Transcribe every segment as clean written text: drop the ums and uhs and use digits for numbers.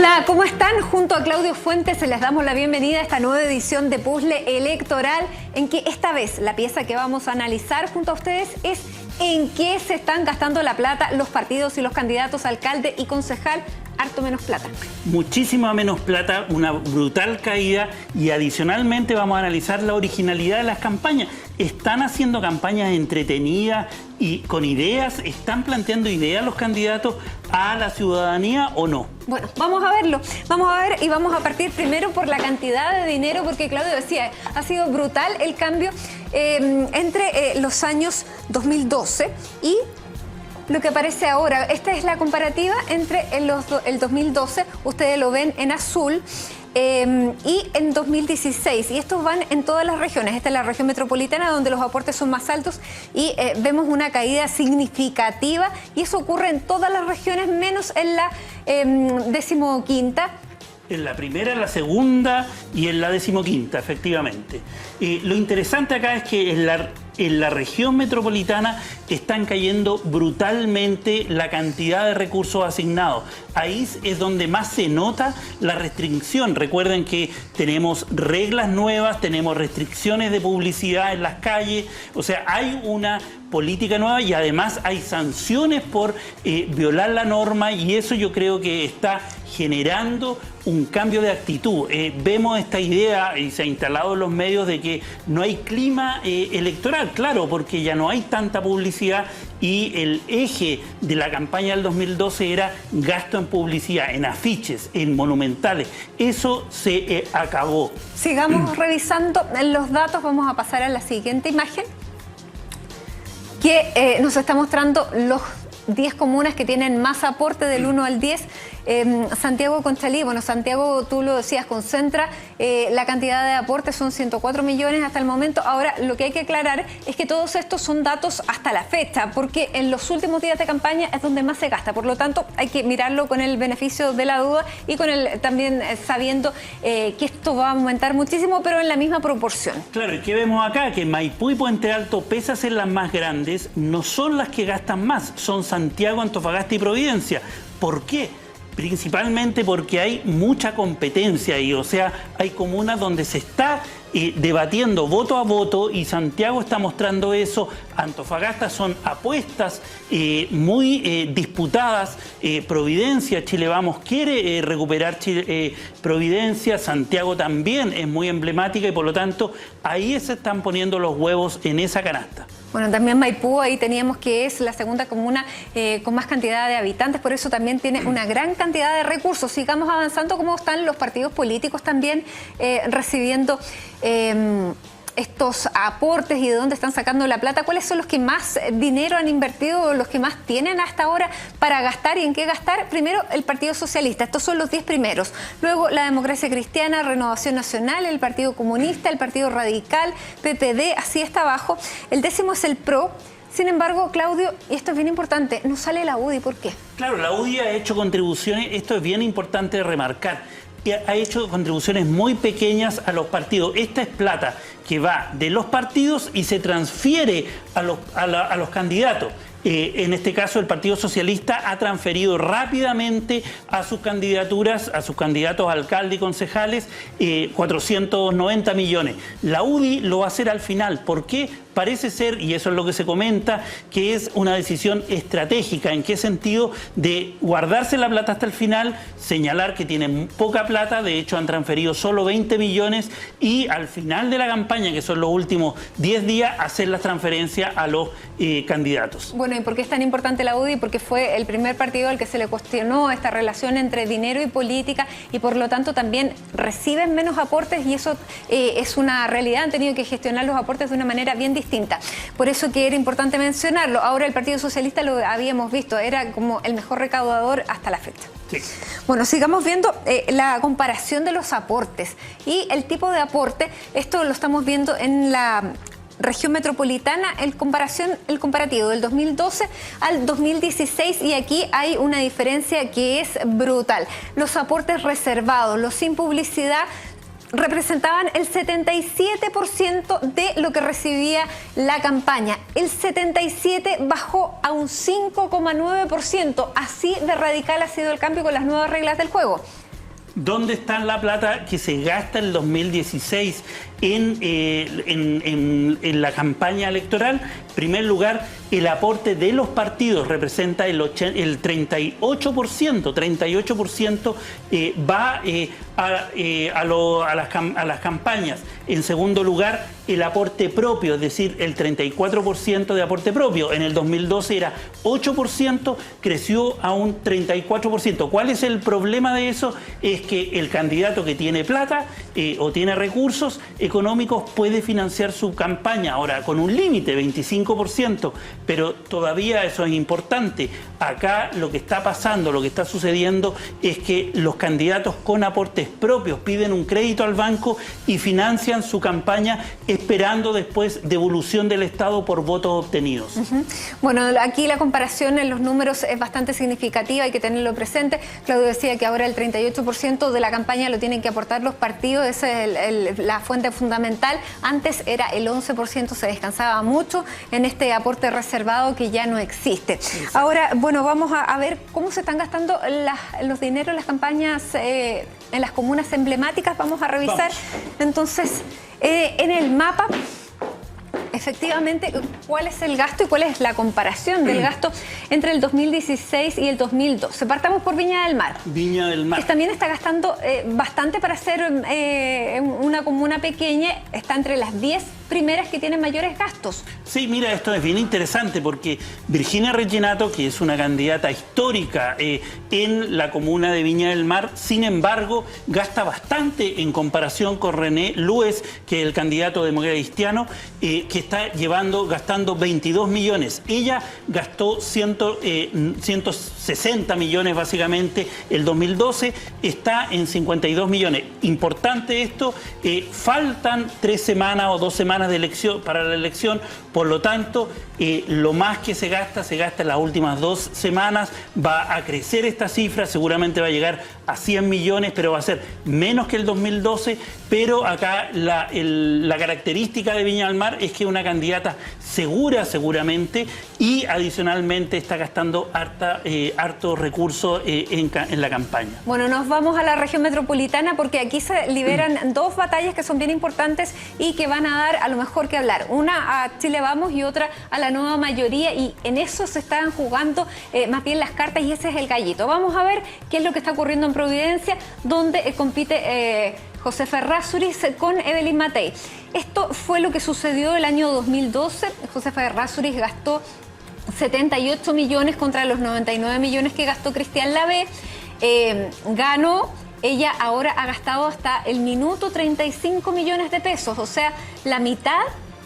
Hola, ¿cómo están? Junto a Claudio Fuentes les damos la bienvenida a esta nueva edición de Puzzle Electoral, en que esta vez la pieza que vamos a analizar junto a ustedes es en qué se están gastando la plata los partidos y los candidatos a alcalde y concejal. Harto menos plata. Muchísima menos plata, una brutal caída, y adicionalmente vamos a analizar la originalidad de las campañas. ¿Están haciendo campañas entretenidas y con ideas? ¿Están planteando ideas los candidatos a la ciudadanía o no? Bueno, vamos a verlo. Vamos a ver y vamos a partir primero por la cantidad de dinero, porque Claudio decía, ha sido brutal el cambio entre los años 2012 y lo que aparece ahora. Esta es la comparativa entre el 2012, ustedes lo ven en azul, y en 2016, y estos van en todas las regiones. Esta es la región metropolitana, donde los aportes son más altos, y vemos una caída significativa, y eso ocurre en todas las regiones, menos en la 15ª. En la primera, en la segunda y en la 15ª, efectivamente. Lo interesante acá es que en la región metropolitana están cayendo brutalmente la cantidad de recursos asignados. Ahí es donde más se nota la restricción. Recuerden que tenemos reglas nuevas, tenemos restricciones de publicidad en las calles, o sea, hay una política nueva y además hay sanciones por violar la norma, y eso yo creo que está generando un cambio de actitud. Vemos esta idea, y se ha instalado en los medios, de que no hay clima electoral, claro, porque ya no hay tanta publicidad, y el eje de la campaña del 2012 era gasto en publicidad, en afiches, en monumentales. Eso se acabó. Sigamos revisando los datos. Vamos a pasar a la siguiente imagen, que nos está mostrando los 10 comunas que tienen más aporte del 1 al 10. Santiago Conchalí, bueno, Santiago, tú lo decías, concentra la cantidad de aportes, son 104 millones hasta el momento. Ahora, lo que hay que aclarar es que todos estos son datos hasta la fecha, porque en los últimos días de campaña es donde más se gasta. Por lo tanto, hay que mirarlo con el beneficio de la duda y con el también sabiendo que esto va a aumentar muchísimo, pero en la misma proporción. Claro, y que vemos acá que Maipú y Puente Alto, pese a ser las más grandes, no son las que gastan más, son Santiago, Antofagasta y Providencia. ¿Por qué? Principalmente porque hay mucha competencia ahí, o sea, hay comunas donde se está debatiendo voto a voto, y Santiago está mostrando eso. Antofagasta son apuestas muy disputadas. Providencia, Chile Vamos quiere recuperar Providencia. Santiago también es muy emblemática, y por lo tanto ahí se están poniendo los huevos en esa canasta. Bueno, también Maipú, ahí teníamos que es la segunda comuna con más cantidad de habitantes, por eso también tiene una gran cantidad de recursos. Sigamos avanzando. ¿Cómo están los partidos políticos también recibiendo estos aportes y de dónde están sacando la plata? ¿Cuáles son los que más dinero han invertido, los que más tienen hasta ahora para gastar y en qué gastar? Primero, el Partido Socialista, estos son los 10 primeros. Luego, la Democracia Cristiana, Renovación Nacional, el Partido Comunista, el Partido Radical, PPD, así está abajo. El 10º es el PRO. Sin embargo, Claudio, y esto es bien importante, no sale la UDI. ¿Por qué? Claro, la UDI ha hecho contribuciones, esto es bien importante de remarcar, ha hecho contribuciones muy pequeñas a los partidos. Esta es plata que va de los partidos y se transfiere a los candidatos. En este caso, el Partido Socialista ha transferido rápidamente a sus candidaturas, a sus candidatos a alcalde y concejales, 490 millones. La UDI lo va a hacer al final. ¿Por qué? Parece ser, y eso es lo que se comenta, que es una decisión estratégica. ¿En qué sentido? De guardarse la plata hasta el final, señalar que tienen poca plata, de hecho han transferido solo 20 millones, y al final de la campaña, que son los últimos 10 días, hacer las transferencias a los candidatos. Bueno, ¿y por qué es tan importante la UDI? Porque fue el primer partido al que se le cuestionó esta relación entre dinero y política, y por lo tanto también reciben menos aportes, y eso es una realidad. Han tenido que gestionar los aportes de una manera bien distinta. Por eso que era importante mencionarlo. Ahora el Partido Socialista, lo habíamos visto, era como el mejor recaudador hasta la fecha. Sí. Bueno, sigamos viendo la comparación de los aportes y el tipo de aporte. Esto lo estamos viendo en la región metropolitana, el comparativo del 2012 al 2016, y aquí hay una diferencia que es brutal. Los aportes reservados, los sin publicidad, representaban el 77% de lo que recibía la campaña. El 77% bajó a un 5,9%. Así de radical ha sido el cambio con las nuevas reglas del juego. ¿Dónde está la plata que se gasta en el 2016 en la campaña electoral? En primer lugar, el aporte de los partidos representa el 38% va a las campañas. En segundo lugar, el aporte propio, es decir, el 34% de aporte propio. En el 2012 era 8%, creció a un 34%. ¿Cuál es el problema de eso? Es que el candidato que tiene plata o tiene recursos económicos puede financiar su campaña, ahora con un límite, 25%, pero todavía eso es importante. Acá lo que está pasando, lo que está sucediendo es que los candidatos con aportes propios piden un crédito al banco y financian su campaña esperando después devolución del Estado por votos obtenidos. Bueno, aquí la comparación en los números es bastante significativa, hay que tenerlo presente. Claudio decía que ahora el 38% de la campaña lo tienen que aportar los partidos, esa es la fuente fundamental. Antes era el 11%, se descansaba mucho en este aporte reservado que ya no existe. Exacto. Ahora, bueno, vamos a ver cómo se están gastando los dineros en las campañas en las comunas emblemáticas. Vamos a revisar entonces en el mapa efectivamente cuál es el gasto y cuál es la comparación del gasto entre el 2016 y el 2012. Partamos por Viña del Mar. Viña del Mar. Que también está gastando bastante para ser una comuna pequeña, está entre las 10 primeras que tienen mayores gastos. Sí, mira, esto es bien interesante porque Virginia Reginato, que es una candidata histórica en la comuna de Viña del Mar, sin embargo, gasta bastante en comparación con René Lues, que es el candidato democrático, que está gastando 22 millones. Ella gastó 160 millones básicamente el 2012, está en 52 millones. Importante esto, faltan 3 semanas o 2 semanas de elección para la elección, por lo tanto, lo más que se gasta en las últimas 2 semanas. Va a crecer esta cifra, seguramente va a llegar a 100 millones, pero va a ser menos que el 2012, pero acá la característica de Viña del Mar es que es una candidata segura seguramente y adicionalmente está gastando hartos recursos en la campaña. Bueno, nos vamos a la región metropolitana porque aquí se liberan 2 batallas que son bien importantes y que van a dar a lo mejor que hablar. Una a Chile Vamos y otra a la nueva mayoría, y en eso se están jugando más bien las cartas y ese es el gallito. Vamos a ver qué es lo que está ocurriendo en Providencia, donde compite Josefa Errázuriz con Evelyn Matei. Esto fue lo que sucedió el año 2012. Josefa Errázuriz gastó 78 millones contra los 99 millones que gastó Cristian Lavé. Ganó. Ella ahora ha gastado hasta el minuto 35 millones de pesos, o sea, la mitad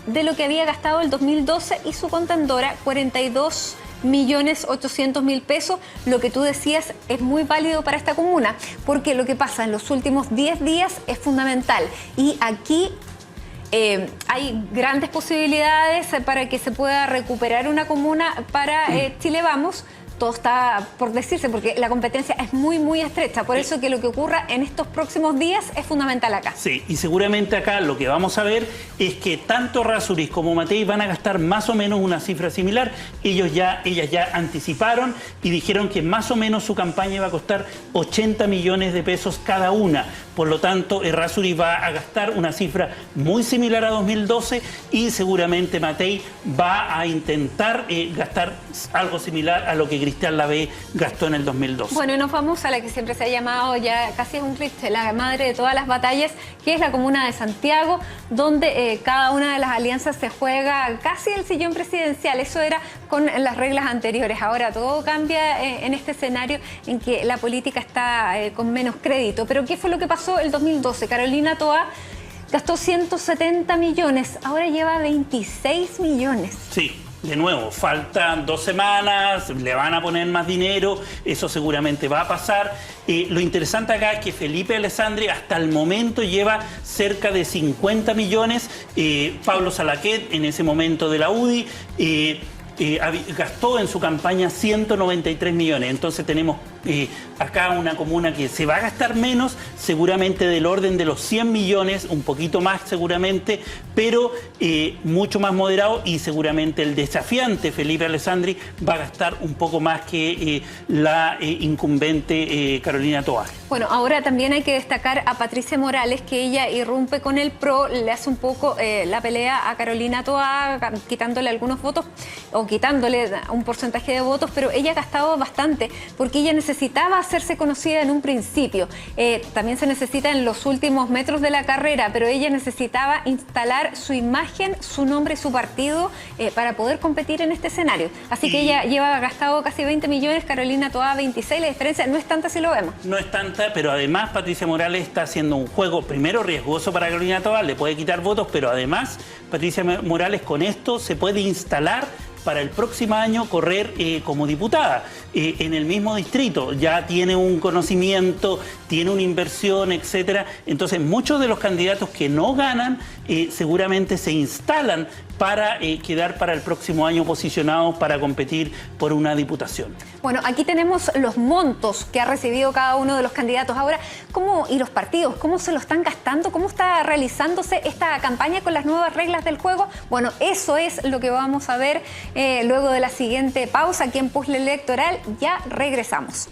de lo que había gastado el 2012, y su contendora 42.800.000 pesos. Lo que tú decías es muy válido para esta comuna, porque lo que pasa en los últimos 10 días es fundamental. Y aquí hay grandes posibilidades para que se pueda recuperar una comuna para Chile Vamos. Todo está por decirse porque la competencia es muy, muy estrecha. Por eso que lo que ocurra en estos próximos días es fundamental acá. Sí, y seguramente acá lo que vamos a ver es que tanto Errázuriz como Matei van a gastar más o menos una cifra similar. Ellas ya anticiparon y dijeron que más o menos su campaña iba a costar 80 millones de pesos cada una. Por lo tanto, Errázuriz va a gastar una cifra muy similar a 2012 y seguramente Matei va a intentar gastar algo similar a lo que Cristian Lavé gastó en el 2012. Bueno, y nos vamos a la que siempre se ha llamado, ya casi es un cliché, la madre de todas las batallas, que es la comuna de Santiago, donde cada una de las alianzas se juega casi el sillón presidencial. Eso era con las reglas anteriores. Ahora todo cambia en este escenario en que la política está con menos crédito. Pero ¿qué fue lo que pasó el 2012? Carolina Toá gastó 170 millones, ahora lleva 26 millones. Sí. De nuevo, faltan 2 semanas, le van a poner más dinero, eso seguramente va a pasar. Lo interesante acá es que Felipe Alessandri hasta el momento lleva cerca de 50 millones. Pablo Salaquet, en ese momento de la UDI, gastó en su campaña 193 millones. Entonces tenemos acá una comuna que se va a gastar menos, seguramente del orden de los 100 millones, un poquito más seguramente, pero mucho más moderado, y seguramente el desafiante Felipe Alessandri va a gastar un poco más que la incumbente Carolina Toá. Bueno, ahora también hay que destacar a Patricia Morales, que ella irrumpe con el PRO, le hace un poco la pelea a Carolina Toá, quitándole algunos votos o quitándole un porcentaje de votos, pero ella ha gastado bastante porque ella necesitaba hacerse conocida en un principio. También se necesita en los últimos metros de la carrera, pero ella necesitaba instalar su imagen, su nombre, su partido para poder competir en este escenario. Así que ella lleva gastado casi 20 millones, Carolina Toá 26, la diferencia no es tanta si lo vemos. No es tanta, pero además Patricia Morales está haciendo un juego primero riesgoso para Carolina Toá, le puede quitar votos, pero además Patricia Morales con esto se puede instalar para el próximo año correr como diputada en el mismo distrito. Ya tiene un conocimiento, tiene una inversión, etcétera. Entonces muchos de los candidatos que no ganan seguramente se instalan para quedar para el próximo año posicionados para competir por una diputación. Bueno, aquí tenemos los montos que ha recibido cada uno de los candidatos. Ahora, ¿cómo y los partidos? ¿Cómo se lo están gastando? ¿Cómo está realizándose esta campaña con las nuevas reglas del juego? Bueno, eso es lo que vamos a ver luego de la siguiente pausa aquí en Puzzle Electoral. Ya regresamos.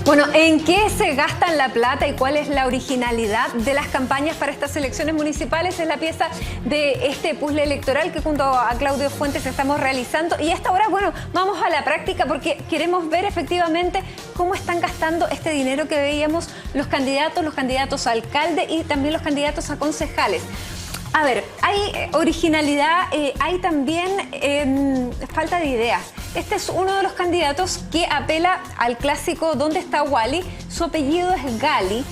Bueno, ¿en qué se gastan la plata y cuál es la originalidad de las campañas para estas elecciones municipales? Es la pieza de este puzzle electoral que junto a Claudio Fuentes estamos realizando. Y a esta hora, bueno, vamos a la práctica porque queremos ver efectivamente cómo están gastando este dinero que veíamos los candidatos a alcalde y también los candidatos a concejales. A ver, hay originalidad, hay también falta de ideas. Este es uno de los candidatos que apela al clásico ¿Dónde está Wally? Su apellido es Gali.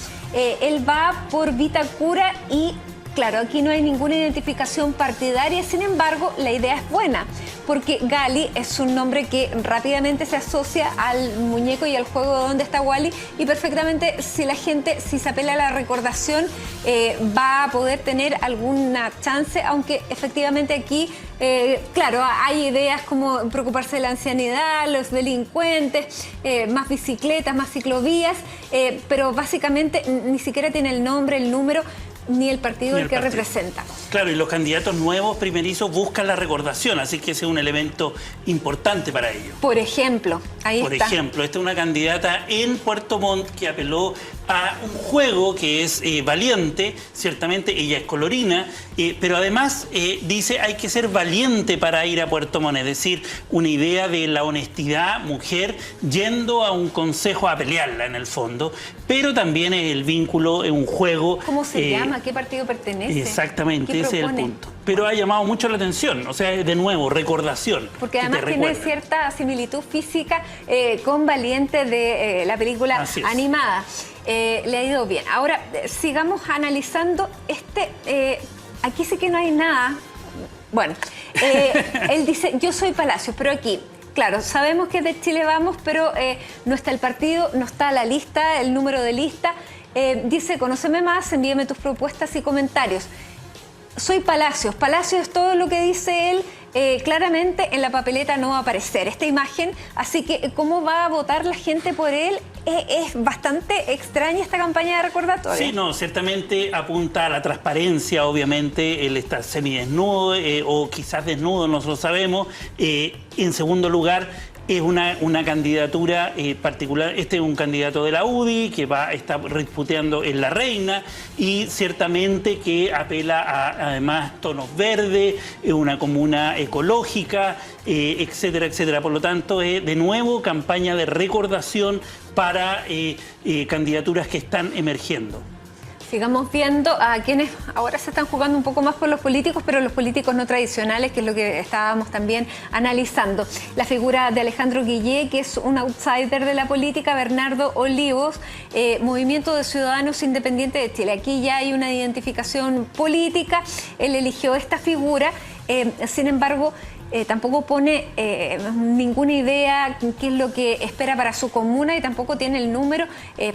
Él va por Vitacura y, claro, aquí no hay ninguna identificación partidaria. Sin embargo, la idea es buena, porque Gali es un nombre que rápidamente se asocia al muñeco y al juego de ¿Dónde está Wally? Y perfectamente, si se apela a la recordación, va a poder tener alguna chance, aunque efectivamente aquí, claro, hay ideas como preocuparse de la ancianidad, los delincuentes, más bicicletas, más ciclovías, pero básicamente ni siquiera tiene el nombre, el número, ni el partido que representa. Claro, y los candidatos nuevos primerizos buscan la recordación, así que ese es un elemento importante para ellos. Por ejemplo, Por ejemplo, esta es una candidata en Puerto Montt que apeló a un juego que es valiente, ciertamente ella es colorina, pero además dice hay que ser valiente para ir a Puerto Montt, es decir, una idea de la honestidad mujer yendo a un consejo a pelearla en el fondo, pero también es el vínculo, es un juego. ¿Cómo se llama? ¿A qué partido pertenece? Exactamente, ese es el punto. Pero ha llamado mucho la atención, o sea, de nuevo, recordación. Porque además tiene cierta similitud física con Valiente de la película animada. Le ha ido bien. Ahora, sigamos analizando aquí sí que no hay nada. Bueno, él dice, yo soy Palacios, pero aquí, claro, sabemos que es de Chile Vamos, pero no está el partido, no está la lista, el número de lista. Dice, conóceme más, envíame tus propuestas y comentarios. Soy Palacios. Palacios es todo lo que dice él. Claramente en la papeleta no va a aparecer esta imagen, así que cómo va a votar la gente por él es bastante extraña esta campaña de recordatorio. Sí, no, ciertamente apunta a la transparencia, obviamente, él está semidesnudo o quizás desnudo, no lo sabemos. En segundo lugar, es una candidatura particular. Este es un candidato de la UDI que está disputeando en La Reina y ciertamente que apela a además tonos verdes, una comuna ecológica, etcétera, etcétera. Por lo tanto, es de nuevo campaña de recordación para candidaturas que están emergiendo. Sigamos viendo a quienes ahora se están jugando un poco más por los políticos, pero los políticos no tradicionales, que es lo que estábamos también analizando. La figura de Alejandro Guillé, que es un outsider de la política, Bernardo Olivos, Movimiento de Ciudadanos Independientes de Chile. Aquí ya hay una identificación política, él eligió esta figura, sin embargo, tampoco pone ninguna idea qué es lo que espera para su comuna y tampoco tiene el número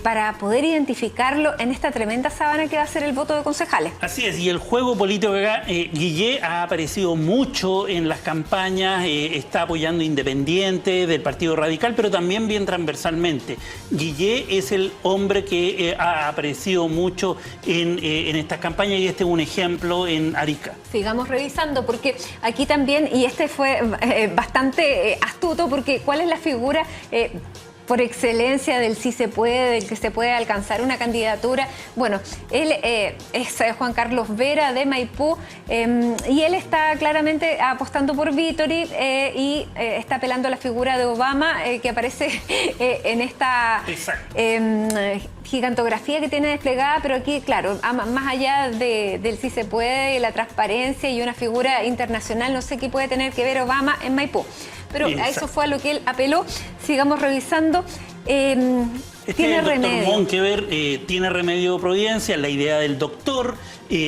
para poder identificarlo en esta tremenda sábana que va a ser el voto de concejales. Así es, y el juego político acá, Guillé ha aparecido mucho en las campañas, está apoyando independientes del Partido Radical, pero también bien transversalmente. Guillé es el hombre que ha aparecido mucho en estas campañas y este es un ejemplo en Arica. Sigamos revisando porque aquí también, y este fue bastante astuto, porque ¿cuál es la figura por excelencia del sí se puede, del que se puede alcanzar una candidatura? Bueno, él es Juan Carlos Vera de Maipú y él está claramente apostando por Victory y está apelando a la figura de Obama que aparece en esta gigantografía que tiene desplegada, pero aquí, claro, más allá del sí se puede, la transparencia y una figura internacional, no sé qué puede tener que ver Obama en Maipú. Pero a eso fue a lo que él apeló. Sigamos revisando. Tiene remedio. Doctor Monkever tiene remedio Providencia, la idea del doctor,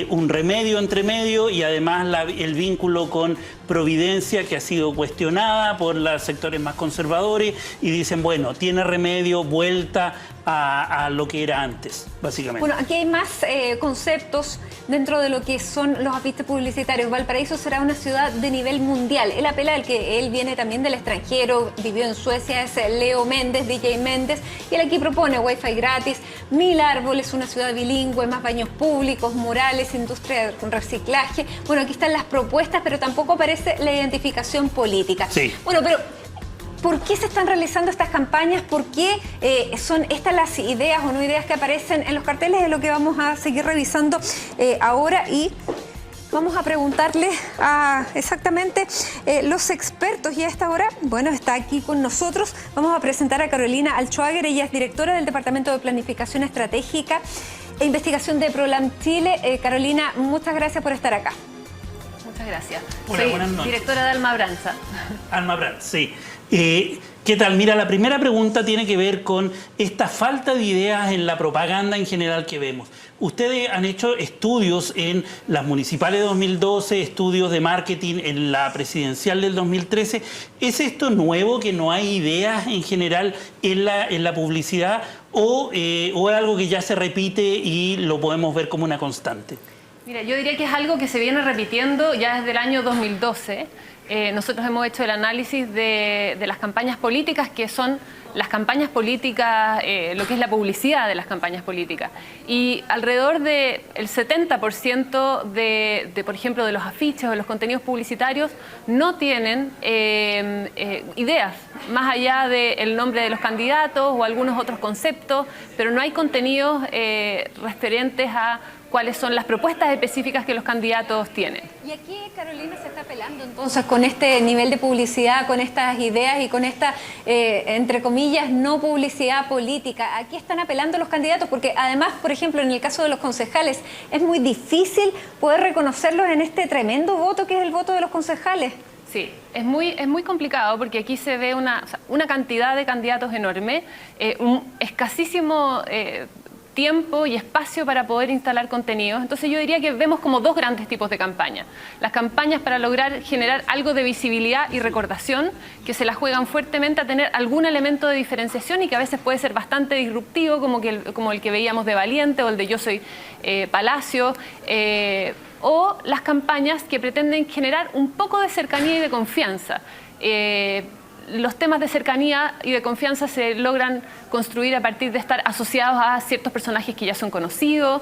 un remedio entre medio y además el vínculo con Providencia que ha sido cuestionada por los sectores más conservadores y dicen, bueno, tiene remedio, vuelta a lo que era antes, básicamente. Bueno, aquí hay más conceptos dentro de lo que son los afiches publicitarios. Valparaíso será una ciudad de nivel mundial. Él apela al que él viene también del extranjero, vivió en Suecia, es Leo Méndez, DJ Méndez, y él aquí propone Wi-Fi gratis, 1000 árboles, una ciudad bilingüe, más baños públicos, murales, industria de reciclaje. Bueno, aquí están las propuestas, pero tampoco aparece la identificación política. Sí. Bueno, pero ¿por qué se están realizando estas campañas? ¿Por qué son estas las ideas o no ideas que aparecen en los carteles? Es lo que vamos a seguir revisando ahora y vamos a preguntarle a exactamente los expertos. Y a esta hora, bueno, está aquí con nosotros. Vamos a presentar a Carolina Alchoager. Ella es directora del Departamento de Planificación Estratégica e Investigación de ProLam Chile. Carolina, muchas gracias por estar acá. Muchas gracias. Hola, buenas noches. Directora de Alma Branza. Alma Branza, sí. ¿Qué tal? Mira, la primera pregunta tiene que ver con esta falta de ideas en la propaganda en general que vemos. Ustedes han hecho estudios en las municipales de 2012, estudios de marketing en la presidencial del 2013. ¿Es esto nuevo, que no hay ideas en general en la publicidad o es algo que ya se repite y lo podemos ver como una constante? Mira, yo diría que es algo que se viene repitiendo ya desde el año 2012. Nosotros hemos hecho el análisis de las campañas políticas, que son las campañas políticas, lo que es la publicidad de las campañas políticas. Y alrededor del 70% por ejemplo, de los afiches o de los contenidos publicitarios no tienen ideas, más allá del nombre de los candidatos o algunos otros conceptos, pero no hay contenidos referentes a cuáles son las propuestas específicas que los candidatos tienen. Y aquí, Carolina, se está apelando entonces con este nivel de publicidad, con estas ideas y con esta, entre comillas, no publicidad política. Aquí están apelando los candidatos porque además, por ejemplo, en el caso de los concejales, es muy difícil poder reconocerlos en este tremendo voto que es el voto de los concejales. Sí, es muy complicado porque aquí se ve una cantidad de candidatos enorme, un escasísimo tiempo y espacio para poder instalar contenidos. Entonces yo diría que vemos como dos grandes tipos de campañas. Las campañas para lograr generar algo de visibilidad y recordación, que se las juegan fuertemente a tener algún elemento de diferenciación y que a veces puede ser bastante disruptivo, como el que veíamos de Valiente o el de Yo Soy Palacio, o las campañas que pretenden generar un poco de cercanía y de confianza. Los temas de cercanía y de confianza se logran construir a partir de estar asociados a ciertos personajes que ya son conocidos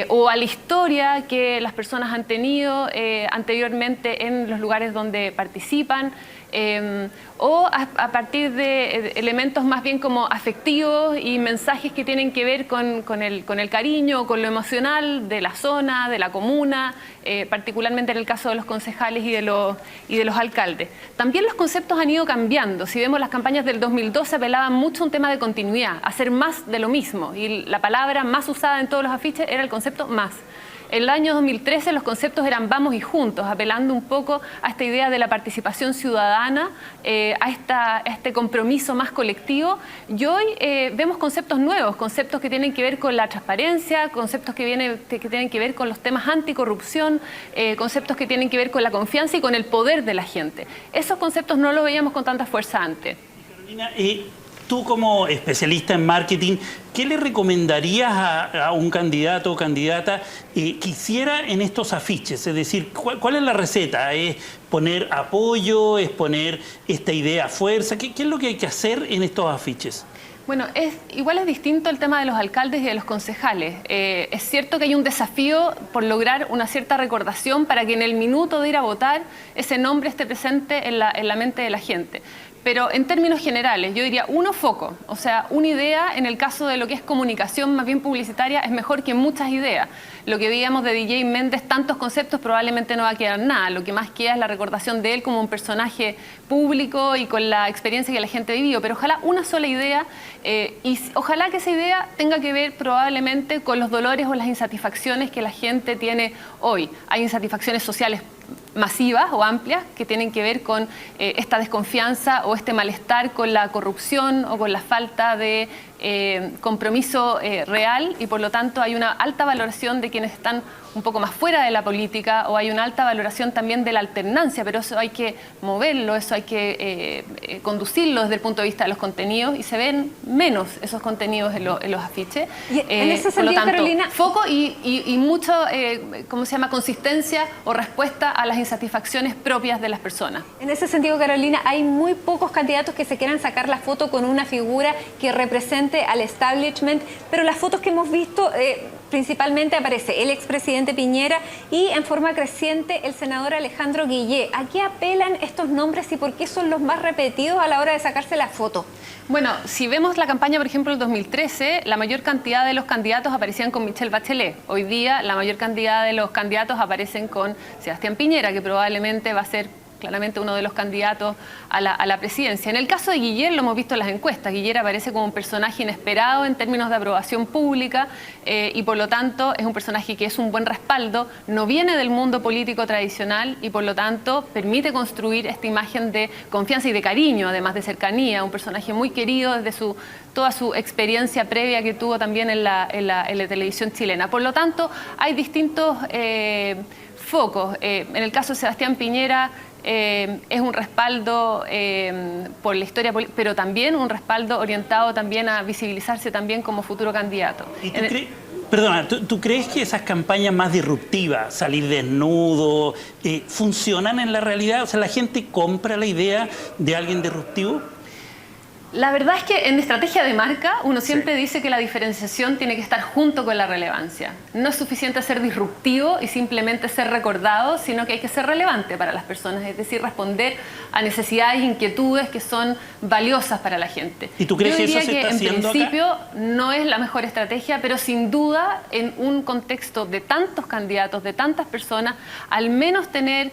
o a la historia que las personas han tenido anteriormente en los lugares donde participan. O a partir de elementos más bien como afectivos y mensajes que tienen que ver con el cariño, con lo emocional de la zona, de la comuna, particularmente en el caso de los concejales y de los alcaldes. También los conceptos han ido cambiando. Si vemos las campañas del 2012 apelaban mucho a un tema de continuidad, hacer más de lo mismo, y la palabra más usada en todos los afiches era el concepto más. En el año 2013 los conceptos eran vamos y juntos, apelando un poco a esta idea de la participación ciudadana, a este compromiso más colectivo. Y hoy vemos conceptos nuevos, conceptos que tienen que ver con la transparencia, conceptos que tienen que ver con los temas anticorrupción, conceptos que tienen que ver con la confianza y con el poder de la gente. Esos conceptos no los veíamos con tanta fuerza antes. Carolina, tú como especialista en marketing, ¿qué le recomendarías a un candidato o candidata que hiciera en estos afiches? Es decir, ¿cuál es la receta? ¿Es poner apoyo? ¿Es poner esta idea a fuerza? ¿Qué es lo que hay que hacer en estos afiches? Bueno, igual es distinto el tema de los alcaldes y de los concejales. Es cierto que hay un desafío por lograr una cierta recordación para que en el minuto de ir a votar ese nombre esté presente en la mente de la gente. Pero en términos generales, yo diría foco. O sea, una idea, en el caso de lo que es comunicación más bien publicitaria, es mejor que muchas ideas. Lo que veíamos de DJ Méndez, tantos conceptos, probablemente no va a quedar nada. Lo que más queda es la recordación de él como un personaje público y con la experiencia que la gente vivió. Pero ojalá una sola idea, y ojalá que esa idea tenga que ver probablemente con los dolores o las insatisfacciones que la gente tiene hoy. Hay insatisfacciones sociales masivas o amplias que tienen que ver con esta desconfianza o este malestar con la corrupción o con la falta de compromiso real, y por lo tanto hay una alta valoración de quienes están un poco más fuera de la política, o hay una alta valoración también de la alternancia, pero eso hay que moverlo, eso hay que conducirlo desde el punto de vista de los contenidos, y se ven menos esos contenidos en los afiches. Y en ese sentido, por lo tanto, Carolina, foco y mucho, ¿cómo se llama?, consistencia o respuesta a las insatisfacciones propias de las personas. En ese sentido, Carolina, hay muy pocos candidatos que se quieran sacar la foto con una figura que represente al establishment, pero las fotos que hemos visto principalmente aparece el expresidente Piñera y en forma creciente el senador Alejandro Guillé. ¿A qué apelan estos nombres y por qué son los más repetidos a la hora de sacarse la foto? Bueno, si vemos la campaña, por ejemplo, del 2013, la mayor cantidad de los candidatos aparecían con Michelle Bachelet. Hoy día, la mayor cantidad de los candidatos aparecen con Sebastián Piñera, que probablemente va a ser claramente uno de los candidatos a la presidencia. En el caso de Guiller, lo hemos visto en las encuestas, Guiller aparece como un personaje inesperado en términos de aprobación pública y por lo tanto es un personaje que es un buen respaldo, no viene del mundo político tradicional y por lo tanto permite construir esta imagen de confianza y de cariño, además de cercanía, un personaje muy querido desde toda su experiencia previa que tuvo también en la televisión chilena. Por lo tanto, hay distintos focos. En el caso de Sebastián Piñera, es un respaldo por la historia, pero también un respaldo orientado también a visibilizarse también como futuro candidato. ¿Y ¿tú crees que esas campañas más disruptivas, salir desnudo, funcionan en la realidad? O sea, ¿la gente compra la idea de alguien disruptivo? La verdad es que en estrategia de marca uno siempre dice que la diferenciación tiene que estar junto con la relevancia. No es suficiente ser disruptivo y simplemente ser recordado, sino que hay que ser relevante para las personas, es decir, responder a necesidades e inquietudes que son valiosas para la gente. ¿Y tú crees que eso se está haciendo acá? En principio no es la mejor estrategia, pero sin duda en un contexto de tantos candidatos, de tantas personas, al menos tener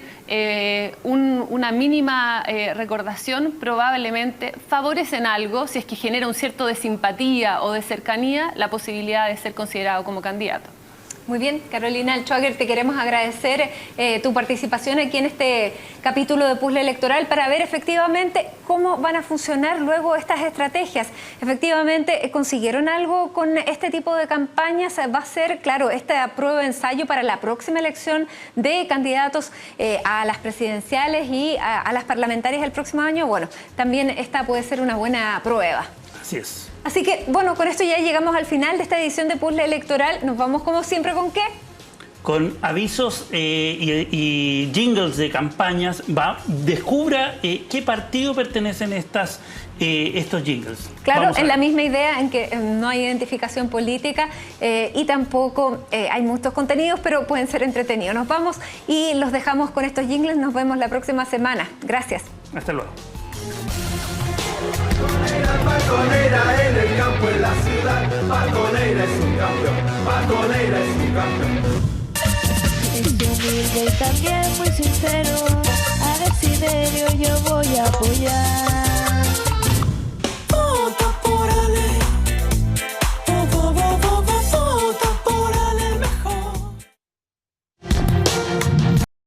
una mínima recordación probablemente favorecen algo, si es que genera un cierto de simpatía o de cercanía, la posibilidad de ser considerado como candidato. Muy bien, Carolina Alchwager, te queremos agradecer tu participación aquí en este capítulo de Puzzle Electoral para ver efectivamente cómo van a funcionar luego estas estrategias. Efectivamente, ¿consiguieron algo con este tipo de campañas? Va a ser, claro, esta prueba de ensayo para la próxima elección de candidatos a las presidenciales y a las parlamentarias el próximo año. Bueno, también esta puede ser una buena prueba. Así es. Así que, bueno, con esto ya llegamos al final de esta edición de Puzzle Electoral. Nos vamos, como siempre, ¿con qué? Con avisos y jingles de campañas. Descubra qué partido pertenecen estos jingles. Claro, en la misma idea en que no hay identificación política y tampoco hay muchos contenidos, pero pueden ser entretenidos. Nos vamos y los dejamos con estos jingles. Nos vemos la próxima semana. Gracias. Hasta luego. Batonera en el campo, en la ciudad, Batonera es un campeón, Batonera es un campeón. Es humilde y también muy sincero, a Desiderio yo voy a apoyar.